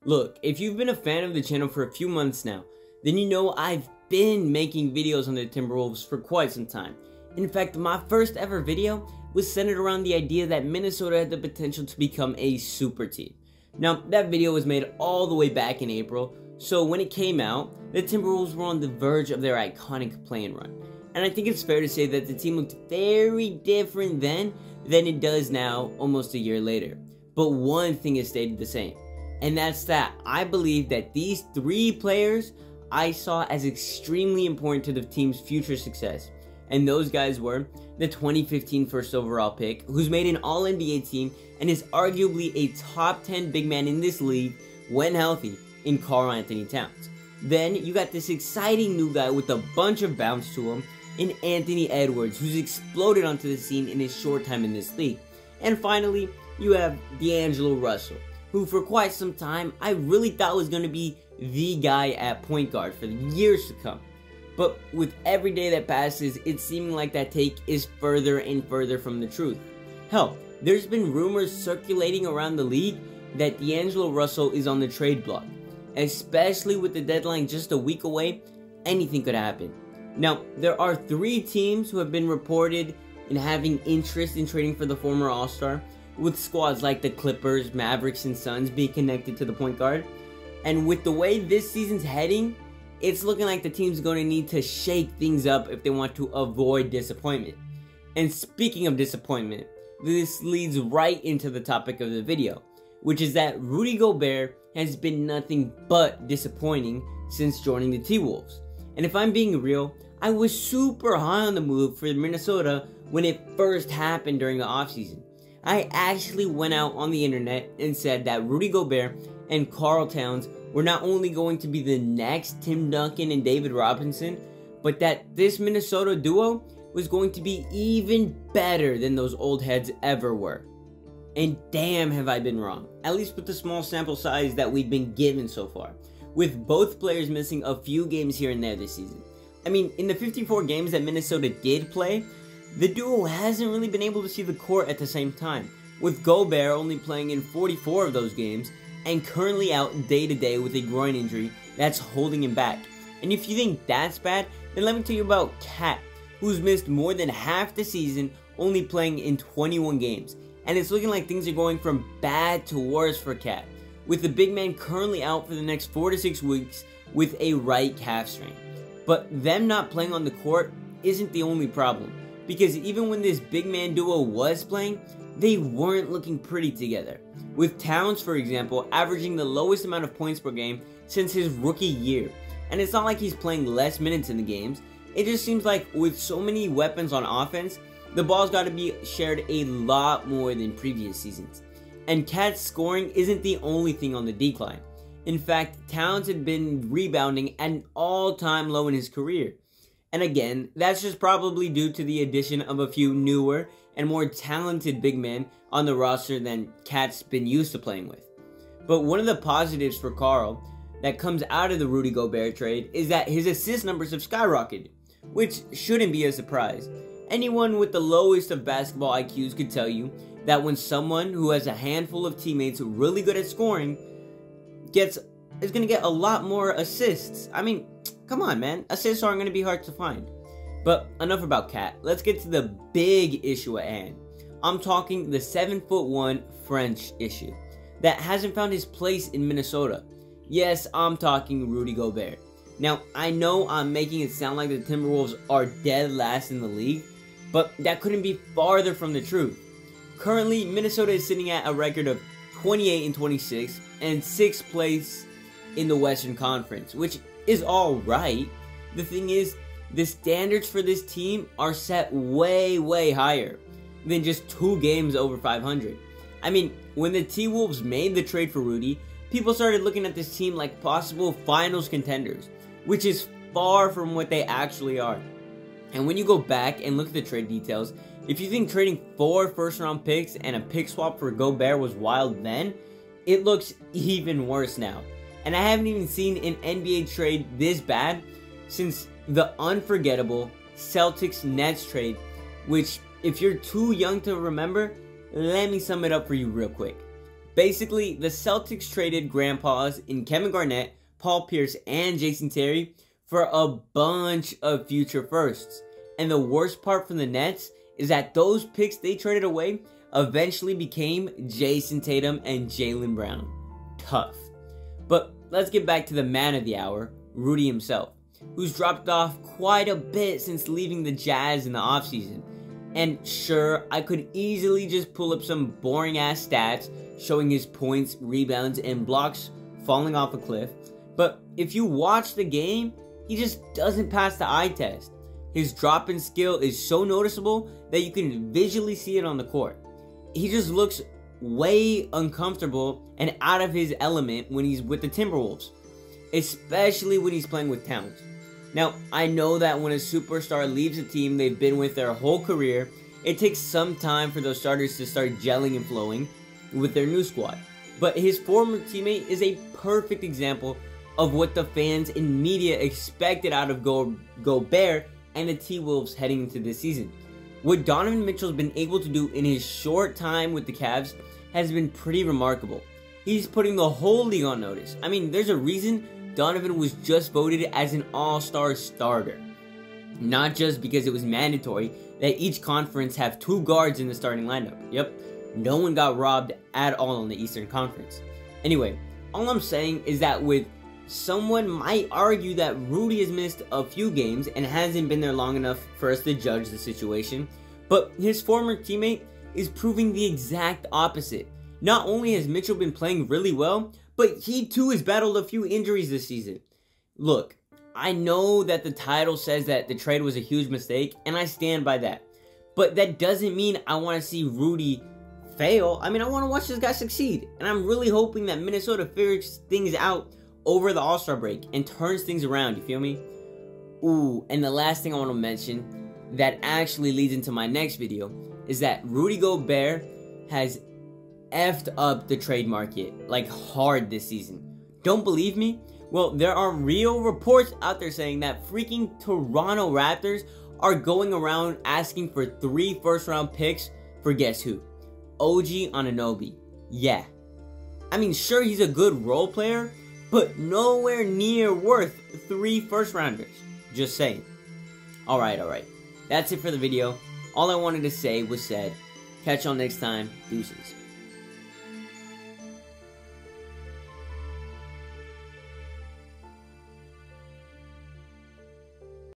Look, if you've been a fan of the channel for a few months now, then you know I've been making videos on the Timberwolves for quite some time. In fact, my first ever video was centered around the idea that Minnesota had the potential to become a super team. Now, that video was made all the way back in April, so when it came out, the Timberwolves were on the verge of their iconic play-in run. And I think it's fair to say that the team looked very different then than it does now, almost a year later. But one thing has stayed the same, and that's that I believe that these three players I saw as extremely important to the team's future success. And those guys were the 2015 first overall pick, who's made an All-NBA team and is arguably a top 10 big man in this league when healthy, in Karl-Anthony Towns. Then you got this exciting new guy with a bunch of bounce to him in Anthony Edwards, who's exploded onto the scene in his short time in this league. And finally, you have D'Angelo Russell, who for quite some time I really thought was going to be the guy at point guard for the years to come. But with every day that passes, it's seeming like that take is further and further from the truth. Hell, there's been rumors circulating around the league that D'Angelo Russell is on the trade block. Especially with the deadline just a week away, anything could happen. Now, there are three teams who have been reported in having interest in trading for the former All-Star, with squads like the Clippers, Mavericks, and Suns being connected to the point guard. And with the way this season's heading, it's looking like the team's going to need to shake things up if they want to avoid disappointment. And speaking of disappointment, this leads right into the topic of the video, which is that Rudy Gobert has been nothing but disappointing since joining the T-Wolves. And if I'm being real, I was super high on the move for Minnesota when it first happened during the offseason. I actually went out on the internet and said that Rudy Gobert and Karl Towns were not only going to be the next Tim Duncan and David Robinson, but that this Minnesota duo was going to be even better than those old heads ever were. And damn have I been wrong, at least with the small sample size that we've been given so far, with both players missing a few games here and there this season. I mean, in the 54 games that Minnesota did play, the duo hasn't really been able to see the court at the same time, with Gobert only playing in 44 of those games and currently out day to day with a groin injury that's holding him back. And if you think that's bad, then let me tell you about Cat, who's missed more than half the season, only playing in 21 games. And it's looking like things are going from bad to worse for Cat, with the big man currently out for the next 4 to 6 weeks with a right calf strain. But them not playing on the court isn't the only problem, because even when this big man duo was playing, they weren't looking pretty together. With Towns, for example, averaging the lowest amount of points per game since his rookie year. And it's not like he's playing less minutes in the games, it just seems like with so many weapons on offense, the ball's got to be shared a lot more than previous seasons. And Cat's scoring isn't the only thing on the decline. In fact, Towns had been rebounding at an all-time low in his career. And again, that's just probably due to the addition of a few newer and more talented big men on the roster than Cat's been used to playing with. But one of the positives for Karl that comes out of the Rudy Gobert trade is that his assist numbers have skyrocketed, which shouldn't be a surprise. Anyone with the lowest of basketball IQs could tell you that when someone who has a handful of teammates really good at scoring is going to get a lot more assists. I mean, come on, man. Assists aren't going to be hard to find. But enough about Cat. Let's get to the big issue at hand. I'm talking the 7'1" French issue that hasn't found his place in Minnesota. Yes, I'm talking Rudy Gobert. Now, I know I'm making it sound like the Timberwolves are dead last in the league, but that couldn't be farther from the truth. Currently, Minnesota is sitting at a record of 28-26 and 6th place in the Western Conference, which is alright. The thing is, the standards for this team are set way, way higher than just 2 games over 500. I mean, when the T-Wolves made the trade for Rudy, people started looking at this team like possible finals contenders, which is far from what they actually are. And when you go back and look at the trade details, if you think trading 4 first-round picks and a pick swap for Gobert was wild then, it looks even worse now. And I haven't even seen an NBA trade this bad since the unforgettable Celtics-Nets trade, which, if you're too young to remember, let me sum it up for you real quick. Basically, the Celtics traded grandpas in Kevin Garnett, Paul Pierce, and Jason Terry for a bunch of future firsts. And the worst part for the Nets is that those picks they traded away eventually became Jason Tatum and Jaylen Brown. Tough. But let's get back to the man of the hour, Rudy himself, who's dropped off quite a bit since leaving the Jazz in the offseason. And sure, I could easily just pull up some boring ass stats showing his points, rebounds, and blocks falling off a cliff, but if you watch the game, he just doesn't pass the eye test. His drop-in skill is so noticeable that you can visually see it on the court. He just looks way uncomfortable and out of his element when he's with the Timberwolves, especially when he's playing with Towns. Now, I know that when a superstar leaves a team they've been with their whole career, it takes some time for those starters to start gelling and flowing with their new squad. But his former teammate is a perfect example of what the fans and media expected out of Gobert and the T-Wolves heading into this season. What Donovan Mitchell's been able to do in his short time with the Cavs has been pretty remarkable. He's putting the whole league on notice. I mean, there's a reason Donovan was just voted as an all-star starter. Not just because it was mandatory that each conference have 2 guards in the starting lineup. Yep, no one got robbed at all in the Eastern Conference. Anyway, all I'm saying is that someone might argue that Rudy has missed a few games and hasn't been there long enough for us to judge the situation, but his former teammate is proving the exact opposite. Not only has Mitchell been playing really well, but he too has battled a few injuries this season. Look, I know that the title says that the trade was a huge mistake, and I stand by that. But that doesn't mean I want to see Rudy fail. I mean, I want to watch this guy succeed. And I'm really hoping that Minnesota figures things out over the All-Star break and turns things around, you feel me? Ooh, and the last thing I want to mention that actually leads into my next video is that Rudy Gobert has effed up the trade market like hard this season. Don't believe me? Well, there are real reports out there saying that freaking Toronto Raptors are going around asking for 3 first-round picks for guess who? OG Anunoby. Yeah. I mean, sure, he's a good role player, but nowhere near worth 3 first-rounders. Just saying. Alright. That's it for the video. All I wanted to say was said. Catch y'all next time. Deuces.